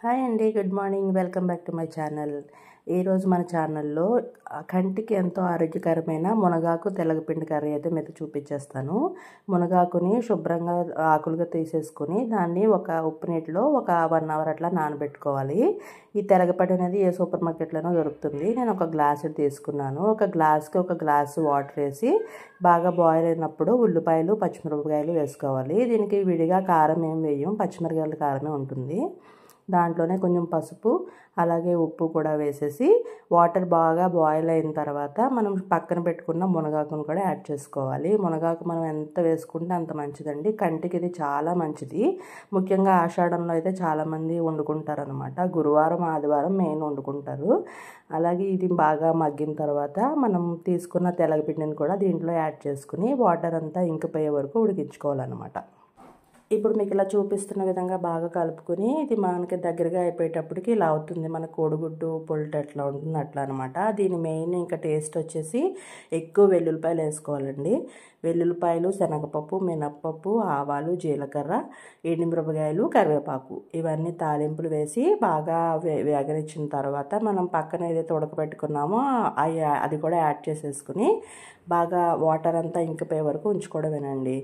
Hi అండి, good morning. Welcome back to my channel. ఈరోజు మన ఛానల్లో కంటికి ఎంతో ఆరోగ్యకరమైన మునగాకు తెల్లగపిండి కర్రీ అయితే మీతో చూపించేస్తాను. మునగాకుని శుభ్రంగా ఆకులుగా తీసేసుకుని దాన్ని ఒక ఉప్పు నీటిలో ఒక 1 అవర్ అట్లా నానబెట్టుకోవాలి. ఈ తెల్లగపిండి అనేది ఏ సూపర్ మార్కెట్లోనో దొరుకుతుంది. నేను ఒక గ్లాసు తీసుకున్నాను. ఒక గ్లాస్కి ఒక గ్లాసు వాటర్ వేసి బాగా బాయిల్ అయినప్పుడు ఉల్లిపాయలు పచ్చిమిరపకాయలు వేసుకోవాలి. దీనికి విడిగా కారం ఏం వేయం, పచ్చిమిరపకాయల కారమే ఉంటుంది. దాంట్లోనే కొంచెం పసుపు అలాగే ఉప్పు కూడా వేసేసి వాటర్ బాగా బాయిల్ అయిన తర్వాత మనం పక్కన పెట్టుకున్న మునగాకును కూడా యాడ్ చేసుకోవాలి. మునగాకు మనం ఎంత వేసుకుంటే అంత మంచిదండి. కంటికి ఇది చాలా మంచిది. ముఖ్యంగా ఆషాఢంలో అయితే చాలామంది వండుకుంటారు అనమాట. గురువారం ఆదివారం మెయిన్ వండుకుంటారు. అలాగే ఇది బాగా మగ్గిన తర్వాత మనం తీసుకున్న తెల్లగపిండిని కూడా దీంట్లో యాడ్ చేసుకుని వాటర్ అంతా ఇంకిపోయే వరకు ఉడికించుకోవాలన్నమాట. ఇప్పుడు మీకు ఇలా చూపిస్తున్న విధంగా బాగా కలుపుకొని ఇది మనకి దగ్గరగా అయిపోయేటప్పటికి ఇలా అవుతుంది. మన కోడిగుడ్డు పొల్ట్ ఎట్లా ఉంటుంది అట్లా అనమాట. దీని మెయిన్ ఇంకా టేస్ట్ వచ్చేసి ఎక్కువ వెల్లుల్లిపాయలు వేసుకోవాలండి. వెల్లుల్లిపాయలు, శనగపప్పు, మినప్పప్పు, ఆవాలు, జీలకర్ర, ఎండుమిరపకాయలు, కరివేపాకు ఇవన్నీ తాలింపులు వేసి బాగా వేగనిచ్చిన తర్వాత మనం పక్కన ఏదైతే ఉడకబెట్టుకున్నామో అది కూడా యాడ్ చేసేసుకుని బాగా వాటర్ అంతా ఇంకిపోయే వరకు ఉంచుకోవడమేనండి.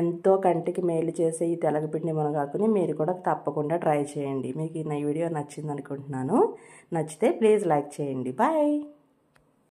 ఎంతో కంటికి మేలు చేసే ఈ తెల్లగపిండి మునగాకుని మీరు కూడా తప్పకుండా ట్రై చేయండి. మీకు ఈ వీడియో నచ్చింది అనుకుంటున్నాను. నచ్చితే ప్లీజ్ లైక్ చేయండి. బాయ్.